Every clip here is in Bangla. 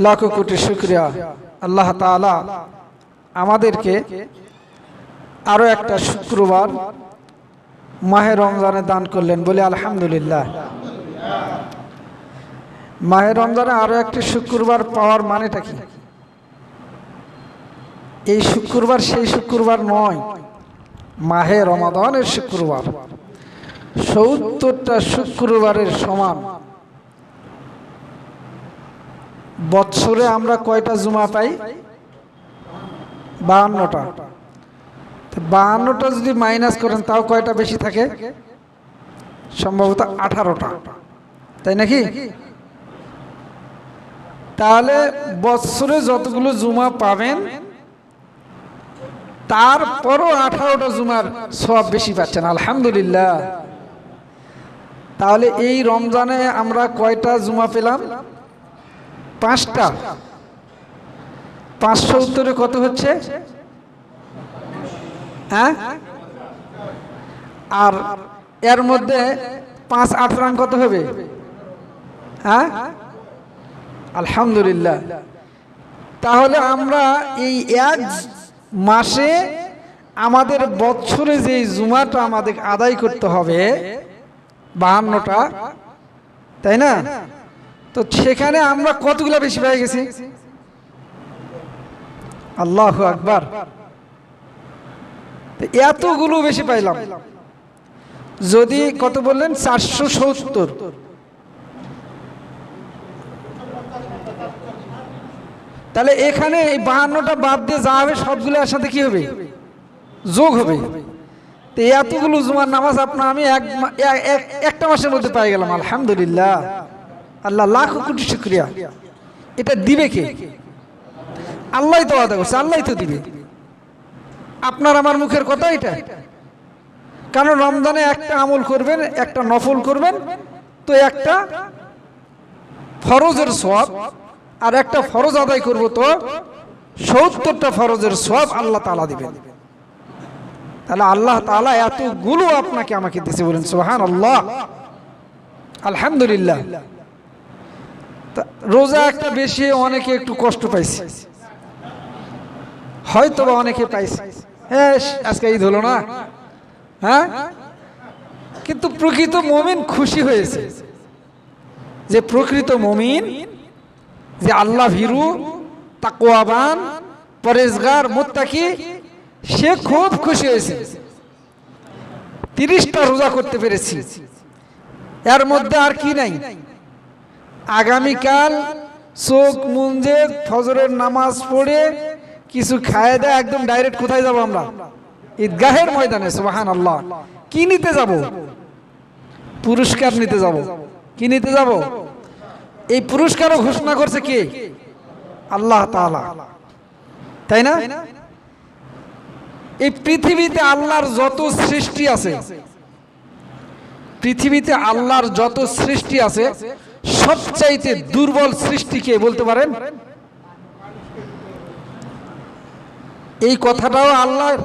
লাখো কোটি শুকরিয়া আল্লাহ তাআলা আমাদেরকে আরো একটা শুক্রবার মাহে রমজানে দান করলেন, বলে আলহামদুলিল্লাহ। মাহে রমজানে আরো একটি শুক্রবার পাওয়ার মানেটা কি? এই শুক্রবার সেই শুক্রবার নয়, মাহে রমাদানের শুক্রবার। ৭০টা শুক্রবারের সমান। বৎসরে আমরা কয়টা জুমা পাই? ৫২টা। ৫২টা যদি মাইনাস করেন তাও কয়টা বেশি থাকে? সম্ভবত ১৮টা, তাই নাকি? তাহলে বৎসরে যতগুলো জুমা পাবেন তারপরও ১৮টা জুমার সওয়াব বেশি পাচ্ছেন, আলহামদুলিল্লাহ। তাহলে এই রমজানে আমরা কয়টা জুমা পেলাম? ৫টা। ৫৭০ কত হচ্ছে? হ্যাঁ, আর এর মধ্যে ৫ ৮ রান কত হবে? হ্যাঁ, আলহামদুলিল্লাহ। তাহলে আমরা এই এক মাসে আমাদের বছরে যে জুমাটা আমাদের আদায় করতে হবে ৫২টা, তাই না? তো সেখানে আমরা কতগুলো বেশি পেয়ে গেছি? আল্লাহু আকবার। এতগুলো বেশি পাইলাম। যদি কত বললেন? ৪৭০। তাহলে এখানে এই ৫২টা বাদ দিয়ে যা হবে সবগুলো একসাথে কি হবে? যোগ হবে। তো এতগুলো জুমার নামাজ আমি একটা মাসের মধ্যে পাই গেলাম, আলহামদুলিল্লাহ। আল্লাহ লাখো কোটি শুকরিয়া। এটা দিবে কে? আল্লাহই তো ওয়াদা করছে, আল্লাহই তো দিবে। আপনার আমার মুখের কথা এটা। কারণ রমজানে একটা আমল করবেন, একটা নফল করবেন, তো একটা ফরজের সওয়াব, আর একটা ফরজ আদায় করব তো ৭০টা ফরজের সওয়াব আল্লাহ তাআলা দিবেন। তাহলে আল্লাহ তাআলা এতগুলো আপনাকে আমাকে দিয়েছে, বলেন সুবহানাল্লাহ, আলহামদুলিল্লাহ। রোজা একটা বেশি, অনেকে একটু কষ্ট পাইছে, হয়তো বা অনেকে পাইছে, হ্যাঁ আজকে ঈদ হলো না, হ্যাঁ। কিন্তু প্রকৃত মুমিন খুশি হয়েছে, যে প্রকৃত মুমিন, যে আল্লাহ ভীরু, তাকওয়াবান, পরেজগার, মুত্তাকি, সে খুব খুশি হয়েছে। 30টা রোজা করতে পেরেছি, এর মধ্যে আর কি নাই? আগামীকাল চোখ মুঞ্জে ফজরের নামাজ পড়ে কিছু খায় দেয়, একদম ডাইরেক্ট কোথায় যাব আমরা? ঈদগাহের ময়দানে। সুবহানাল্লাহ। কি নিতে যাব? পুরস্কার নিতে যাব। কি নিতে যাব? এই পুরস্কারও ঘোষণা করছে কে? আল্লাহ তাআলা, তাই না? এই পৃথিবীতে আল্লাহর যত সৃষ্টি আছে, পৃথিবীতে আল্লাহর যত সৃষ্টি আছে, সবচাইতে দুর্বল সৃষ্টি কে বলতে পারেন? এই কথাটাও আল্লাহর,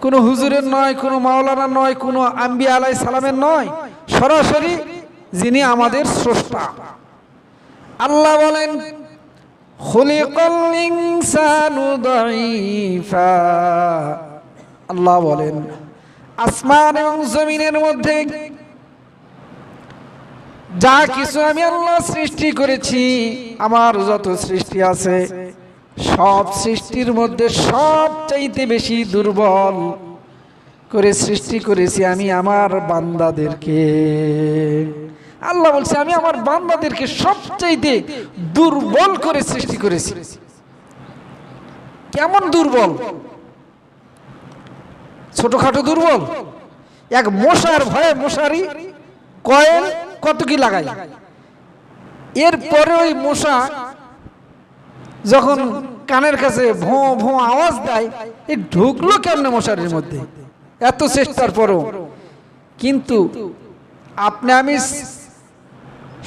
কোন হুজুরের নয়, কোন মাওলানা নয়, কোন আম্বিয়া আলাইহিস সালামের নয়, সরাসরি যিনি আমাদের স্রষ্টা। আল্লাহ বলেন, খুলিকাল ইনসানু দাঈফা। আল্লাহ বলেন, আসমান এবং জমিনের মধ্যে যা কিছু আমি আল্লাহ সৃষ্টি করেছি, আমার যত সৃষ্টি আছে, সব সৃষ্টির মধ্যে সবচাইতে বেশি দুর্বল করে সৃষ্টি করেছি আমি আমার বান্দাদেরকে। আল্লাহ বলছে, আমি আমার বান্দাদেরকে সবচাইতে দুর্বল করে সৃষ্টি করেছি। কেমন দুর্বল? ছোটখাটো দুর্বল? এক মশার ভয়ে মশারি কয়েল কত কি লাগাই, এরপরে ওই মশা যখন কানের কাছে ভোঁ ভোঁ আওয়াজ দেয়, এই ঢুকলো কেমনে মশারির মধ্যে? এত চেষ্টার পরও। কিন্তু আপনি আমি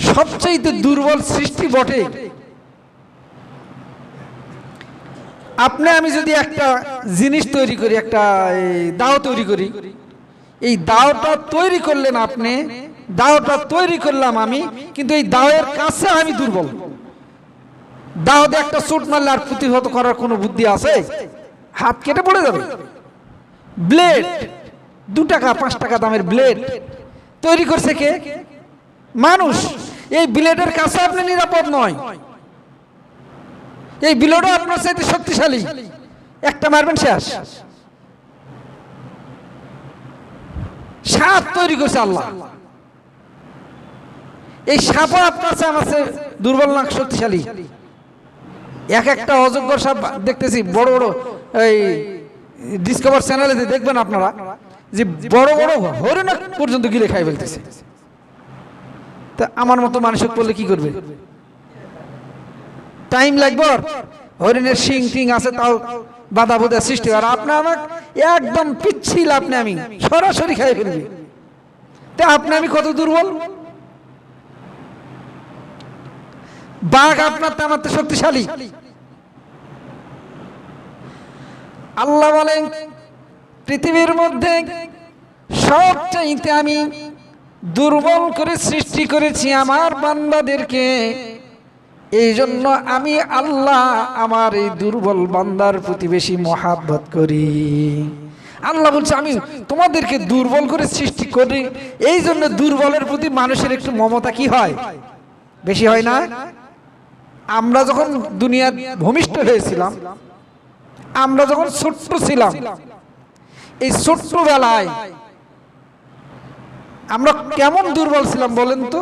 সবচাইতে দুর্বল সৃষ্টি বটে। আপনি আমি যদি একটা জিনিস তৈরি করি, একটা দাও তৈরি করি, এই দাওটা তৈরি করলেন আপনি দাওটা তৈরি করলাম আমি, কিন্তু এই দাওয়ের কাছে আমি দুর্বল। দাওতে একটা চোট মারলে আর প্রতিহত করার কোনো বুদ্ধি আছে? হাত কেটে পড়ে যাবে। ব্লেড, 2 টাকা 5 টাকা দামের ব্লেড তৈরি করছে কে? মানুষ। এই ব্লেডের কাছে আপনি নিরাপদ নয়। এই ব্লেডও আপনার চাইতে শক্তিশালী, একটা মারবেন শেষ। সাপ তৈরি করছে আল্লাহ, এই সাপও আপনার চেয়ে আমার চেয়ে দুর্বল না শক্তিশালী? এক একটা অযোগ্য সাপ দেখতেছি বড় বড়, এই ডিসকভার চ্যানেলে দেখবেন আপনারা যে বড় বড় হরিণ পর্যন্ত গিলে খাই ফেলতেছে। তা আমার মতো মানুষের করলে কি করবে? টাইম লাগবে। হরিণের শিং টিং আছে, তাও বাধা বোধা সৃষ্টি হয়। আপনি আমাকে একদম পিচ্ছিল, আপনি আমি সরাসরি খাই ফেলবে। তা আপনি আমি কত দুর্বল? বাঘ আপনার তো আমার তো শক্তিশালী। আল্লাহ বলেন পৃথিবীর মধ্যে সবচাইতে আমি দুর্বল করে সৃষ্টি করেছি আমার বান্দাদেরকে। এই জন্য আমি আল্লাহ আমার এই দুর্বল বান্দার প্রতি বেশি মহাব্বত করি। আল্লাহ বলছে আমি তোমাদেরকে দুর্বল করে সৃষ্টি করি, এই জন্য দুর্বলের প্রতি মানুষের একটু মমতা কি হয়? বেশি হয় না? আমরা যখন দুনিয়ার ভূমিষ্ঠ হয়েছিলাম, আমরা যখন ছোট্ট ছিলাম, এই ছোট্ট বেলায় আমরা কেমন দুর্বল ছিলাম বলেন তো?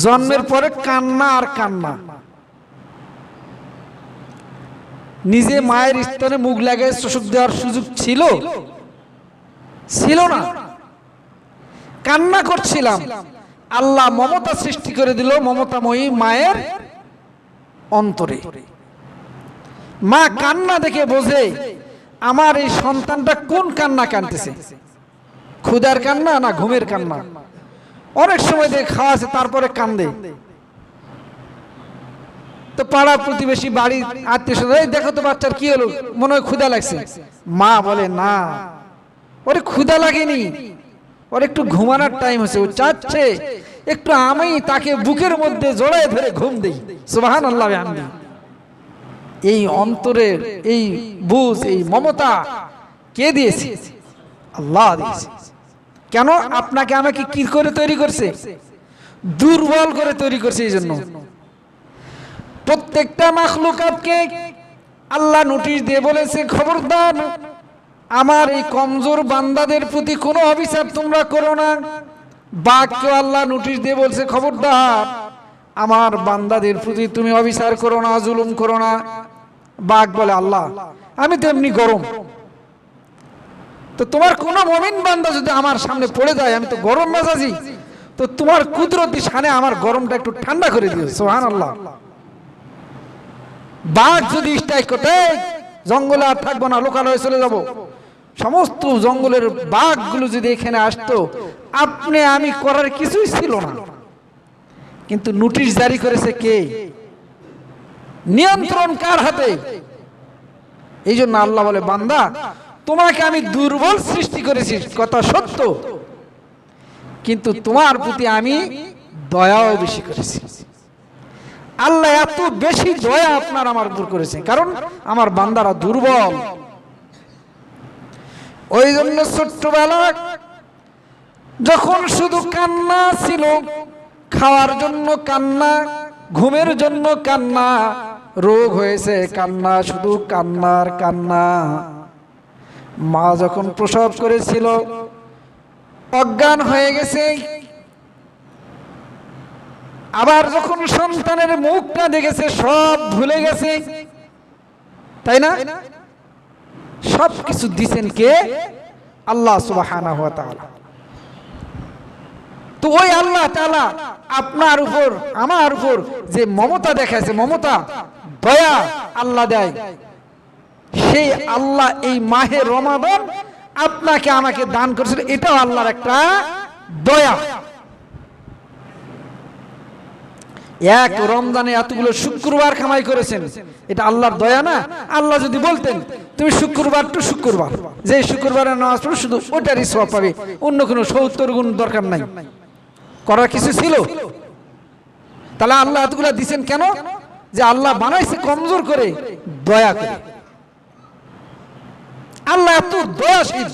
জন্মের পরে কান্না আর কান্না। নিজে মায়ের স্তনে মুখ লাগিয়ে চোখ দেওয়ার সুযোগ ছিল? ছিল না। কান্না করছিলাম, আল্লাহ মমতা সৃষ্টি করে দিল মমতাময়ী মায়ের অন্তরে। মা কান্না দেখে বোঝে আমার এই সন্তানটা কোন কান্না কাঁদতেছে, ক্ষুধার কান্না না ঘুমের কান্না। অনেক সময় দেখে খাওয়াছে তারপরে কান্দে। তো পাড়া প্রতিবেশী বাড়ি আত্মীয় স্বজন, দেখো তো বাচ্চার কি হলো, মনে হয় ক্ষুধা লাগছে। মা বলে না, ওরে ক্ষুধা লাগেনি, ওর একটু ঘুমানোর টাইম হয়েছে, ও চাচ্ছে একটু আমি তাকে বুকের মধ্যে জড়ায় ধরে ঘুম দেই। সুবহানাল্লাহ। আমি এই অন্তরের এই বুঝ, এই মমতা কে দিয়েছে? আল্লাহ দিয়েছে। কেন? আপনাকে আমাকে কি করে তৈরি করছে? দুর্বল করে তৈরি করছে। এই জন্য প্রত্যেকটা মাখলুকাতকে আল্লাহ নোটিশ দিয়ে বলেছে, খবরদার আমার এই কমজোর বান্দাদের প্রতি কোনো অবিচার তোমরা করো না। বাঘকে আল্লাহ নোটিশ দিয়ে বলছে, খবরদার আমার বান্দাদের প্রতি তুমি অবিচার করো না, জুলুম করো না। বাঘ বলে আল্লাহ আমি তো এমনি গরম, তো তোমার কোন মুমিন বান্দা যদি আমার সামনে পড়ে যায়, আমি তো গরম মেজাজি, তো তোমার কুদরতি শানে আমার গরমটা একটু ঠান্ডা করে দিও। সুবহানাল্লাহ। বাঘ যদি স্ট্রাইক করতে, জঙ্গলে আর থাকবো না, লোকালয়ে চলে যাব, সমস্ত জঙ্গলের বাঘগুলো যদি এখানে আসতো, আপনি আমি করার কিছুই ছিল না। কিন্তু নোটিশ জারি করেছে কে? নিয়ন্ত্রণ কার হাতে? এই জন্য আল্লাহ বলে, বান্দা তোমাকে আমি দুর্বল সৃষ্টি করেছি কথা সত্য, কিন্তু তোমার প্রতি আমি দয়াও বেশি করেছি। আল্লাহ এত বেশি দয়া আপনার আমার উপর করেছে, কারণ আমার বান্দারা দুর্বল। ওই জন্য ছোট্টবেলা যখন শুধু কান্না ছিল, খাওয়ার জন্য কান্না, ঘুমের জন্য কান্না, রোগ হয়েছে কান্না, শুধু কান্নার কান্না। মা যখন প্রসব করেছিল, অজ্ঞান হয়ে গেছে, আবার যখন সন্তানের মুখটা দেখেছে সব ভুলে গেছে, তাই না? সবকিছু দিছেন কে? আল্লাহ সুবহানাহু ওয়া তাআলা। তো ওই আল্লাহ তাআলা আপনার উপর আমার উপর যে মমতা দেখাইছে, মমতা দয়া আল্লাহ দেয়, সেই আল্লাহ এই মাহে রমাদান আপনাকে আমাকে দান করেছিল, এটাও আল্লাহর একটা দয়া। এক রমজানে এতগুলো শুক্রবার কামাই করেছেন, এটা আল্লাহর দয়া না? আল্লাহ যদি বলতেন তুমি শুক্রবার টু শুক্রবার, যে শুক্রবারে নামাজ পড়ো শুধু ওটারই সওয়াব পাবে, অন্য কোনো 70 গুণ দরকার নাই, করার কিছু ছিল? তাহলে আল্লাহ এতগুলো দিছেন কেন? যে আল্লাহ বানাইছে কমজোর করে, দয়া করে। আল্লাহ এত দয়াশীল।